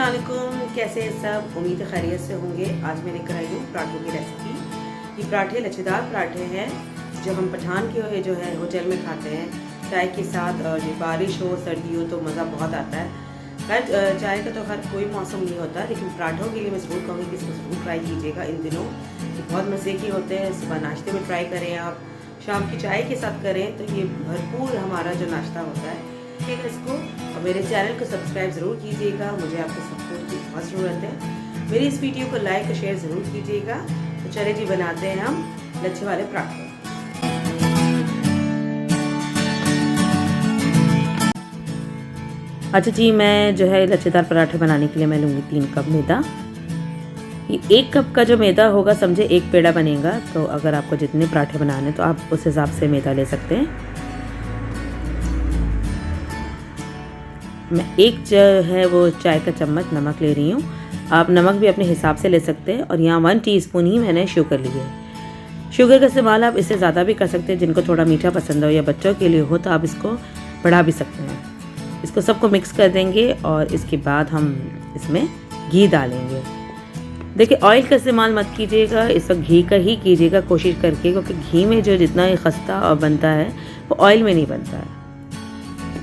अस्सलाम वालेकुम, कैसे हैं सब। उम्मीद है खैरियत से होंगे। आज मैं लेकर आई हूँ पराठों की रेसिपी। ये पराठे लच्छेदार पराठे हैं जो हम पठान के जो है होटल में खाते हैं चाय के साथ। और ये बारिश हो सर्दी हो तो मज़ा बहुत आता है। खैर चाय का तो हर कोई मौसम नहीं होता, लेकिन पराठों के लिए मैं ज़रूर कहूँगी कि इसको ज़रूर ट्राई कीजिएगा इन दिनों। ये बहुत मज़े के होते हैं। सुबह नाश्ते में ट्राई करें आप, शाम की चाय के साथ करें तो ये भरपूर हमारा जो नाश्ता होता है। ठीक है, इसको और मेरे चैनल को सब्सक्राइब ज़रूर कीजिएगा। मुझे आपके सपोर्ट की बहुत ज़रूरत है। मेरी इस वीडियो को लाइक और शेयर ज़रूर कीजिएगा। तो चले जी, बनाते हैं हम लच्छे वाले पराठे। अच्छा जी, मैं जो है लच्छेदार पराठे बनाने के लिए मैं लूँगी 3 कप मैदा। ये 1 कप का जो मैदा होगा समझे 1 पेड़ा बनेगा। तो अगर आपको जितने पराठे बनाने तो आप उस हिसाब से मैदा ले सकते हैं। मैं एक जो है वो चाय का चम्मच नमक ले रही हूँ। आप नमक भी अपने हिसाब से ले सकते हैं। और यहाँ 1 टीस्पून ही मैंने शुगर ली है। शुगर का इस्तेमाल आप इससे ज़्यादा भी कर सकते हैं। जिनको थोड़ा मीठा पसंद हो या बच्चों के लिए हो तो आप इसको बढ़ा भी सकते हैं। इसको सबको मिक्स कर देंगे और इसके बाद हम इसमें घी डालेंगे। देखिए, ऑयल का इस्तेमाल मत कीजिएगा, इस वक्त घी का ही कीजिएगा कोशिश करके, क्योंकि घी में जो जितना खस्ता और बनता है वो ऑयल में नहीं बनता है।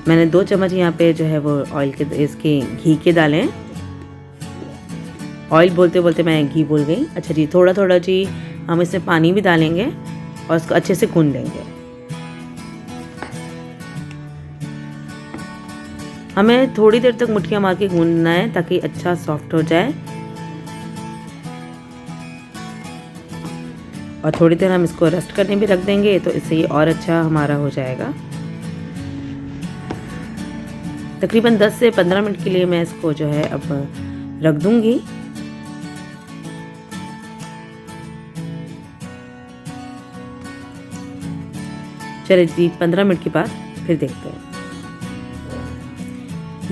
मैंने 2 चम्मच यहाँ पे जो है वो ऑयल के इसके घी के डाले हैं। ऑयल बोलते बोलते मैं घी भूल गई। अच्छा जी, थोड़ा थोड़ा जी हम इसमें पानी भी डालेंगे और इसको अच्छे से गूंद लेंगे। हमें थोड़ी देर तक मुट्ठियाँ मार के गूंदना है ताकि अच्छा सॉफ्ट हो जाए। और थोड़ी देर हम इसको रेस्ट करने भी रख देंगे तो इससे ये और अच्छा हमारा हो जाएगा। तकरीबन 10 से 15 मिनट के लिए मैं इसको जो है अब रख दूंगी। चलिए जी, 15 मिनट के बाद फिर देखते हैं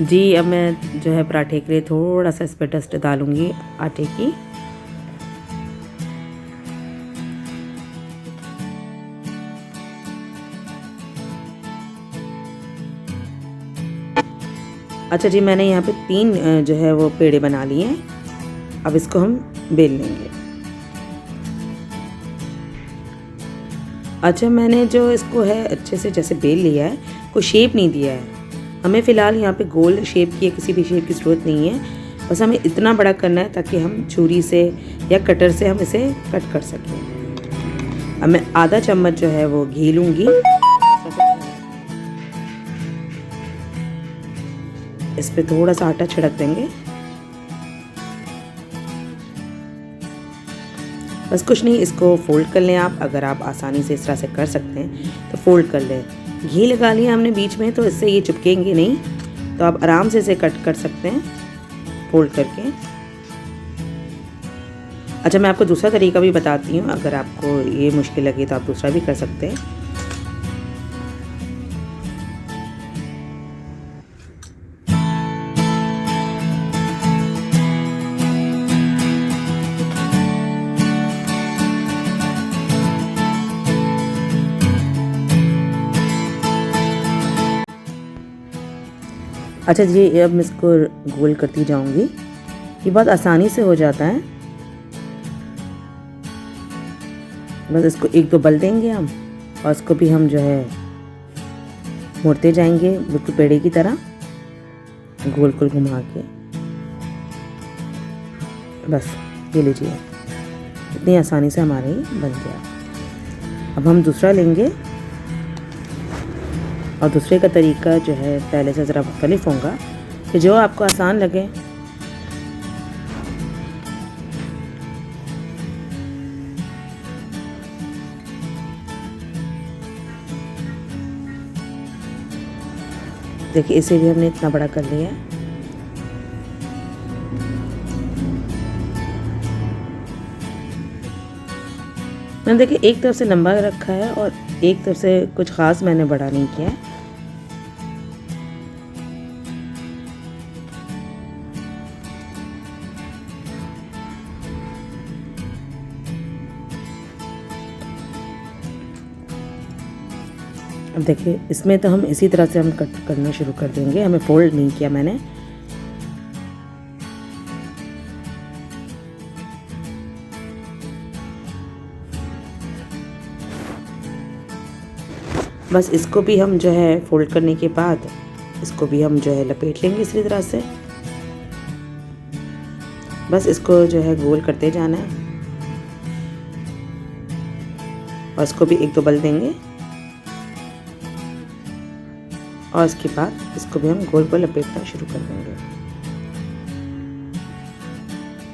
जी। अब मैं जो है पराठे के लिए थोड़ा सा इस पर डस्ट डालूंगी आटे की। अच्छा जी, मैंने यहाँ पे 3 जो है वो पेड़े बना लिए हैं। अब इसको हम बेल लेंगे। अच्छा, मैंने जो इसको है अच्छे से जैसे बेल लिया है, कोई शेप नहीं दिया है। हमें फ़िलहाल यहाँ पे गोल शेप की या किसी भी शेप की ज़रूरत नहीं है। बस हमें इतना बड़ा करना है ताकि हम छुरी से या कटर से हम इसे कट कर सकें। अब मैं आधा चम्मच जो है वो घी लूँगी। इस पे थोड़ा सा आटा छिड़क देंगे। बस कुछ नहीं, इसको फोल्ड कर लें आप। अगर आप आसानी से इस तरह से कर सकते हैं तो फोल्ड कर लें। घी लगा लिया हमने बीच में तो इससे ये चिपकेंगे नहीं, तो आप आराम से इसे कट कर सकते हैं फोल्ड करके। अच्छा, मैं आपको दूसरा तरीका भी बताती हूँ। अगर आपको ये मुश्किल लगे तो आप दूसरा भी कर सकते हैं। अच्छा जी, अब मैं इसको गोल करती जाऊंगी। ये बहुत आसानी से हो जाता है। बस इसको 1-2 बल देंगे हम और इसको भी हम जो है मोड़ते जाएंगे बिल्कुल पेड़े की तरह, गोल गोल घुमा के। बस ये लीजिए, इतनी आसानी से हमारे बन गया। अब हम दूसरा लेंगे और दूसरे का तरीका जो है पहले से ज़रा मुख्तलिफ होगा, कि जो आपको आसान लगे। देखिए, इसे भी हमने इतना बड़ा कर लिया है। मैंने देखिए एक तरफ से लंबा रखा है और एक तरफ से कुछ ख़ास मैंने बड़ा नहीं किया है। अब देखिए, इसमें तो हम इसी तरह से हम कट करना शुरू कर देंगे। हमें फोल्ड नहीं किया मैंने। बस इसको भी हम जो है फोल्ड करने के बाद इसको भी हम जो है लपेट लेंगे इसी तरह से। बस इसको जो है गोल करते जाना है और इसको भी 1-2 बल देंगे और इसके बाद इसको भी हम गोल गोल लपेटना शुरू कर देंगे।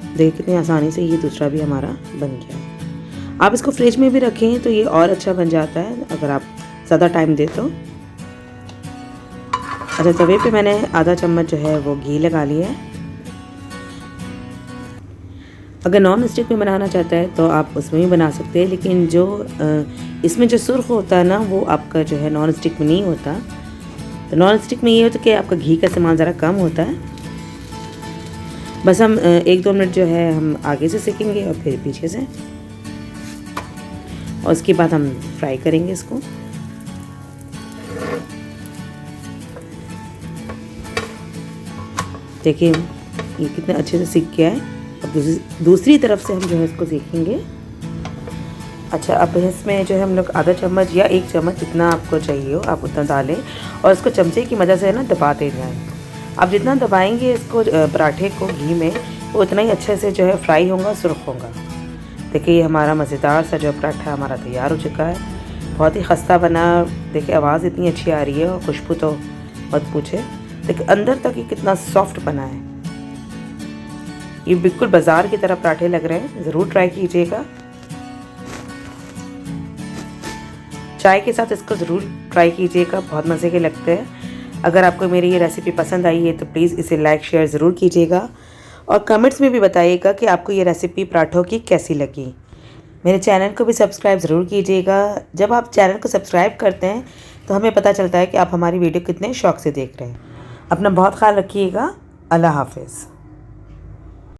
देखिए कितनी आसानी से ये दूसरा भी हमारा बन गया है। आप इसको फ्रिज में भी रखें तो ये और अच्छा बन जाता है अगर आप ज़्यादा टाइम दे तो। अच्छा, तवे पे मैंने आधा चम्मच जो है वो घी लगा लिया है। अगर नॉन स्टिक में बनाना चाहता है तो आप उसमें भी बना सकते हैं, लेकिन जो इसमें जो सुर्ख होता है ना वो आपका जो है नॉन स्टिक में नहीं होता। तो नॉन स्टिक में ये होता है कि आपका घी का इस्तेमाल ज़रा कम होता है। बस हम 1-2 मिनट जो है हम आगे से सेकेंगे और फिर पीछे से, और उसके बाद हम फ्राई करेंगे इसको। देखिए ये कितने अच्छे से सीख गया है। अब दूसरी तरफ से हम जो है इसको सेकेंगे। अच्छा, अब इसमें जो है हम लोग आधा चम्मच या 1 चम्मच जितना आपको चाहिए हो आप उतना डालें और इसको चमचे की मदद से ना दबाते जाएं। आप जितना दबाएंगे इसको पराठे को घी में वो उतना ही अच्छे से जो है फ्राई होगा, सुर्ख होगा। देखिए हमारा मज़ेदार सा जो पराठा हमारा तैयार हो चुका है। बहुत ही खस्ता बना। देखिए आवाज़ इतनी अच्छी आ रही है और खुशबू तो मत पूछे। देखिए अंदर तक ये कितना सॉफ्ट बना है। ये बिल्कुल बाज़ार की तरह पराठे लग रहे हैं। ज़रूर ट्राई कीजिएगा। चाय के साथ इसको ज़रूर ट्राई कीजिएगा, बहुत मज़े के लगते हैं। अगर आपको मेरी ये रेसिपी पसंद आई है तो प्लीज़ इसे लाइक शेयर ज़रूर कीजिएगा और कमेंट्स में भी बताइएगा कि आपको ये रेसिपी पराठों की कैसी लगी। मेरे चैनल को भी सब्सक्राइब ज़रूर कीजिएगा। जब आप चैनल को सब्सक्राइब करते हैं तो हमें पता चलता है कि आप हमारी वीडियो कितने शौक़ से देख रहे हैं। अपना बहुत ख्याल रखिएगा। अल्लाह हाफ़िज़।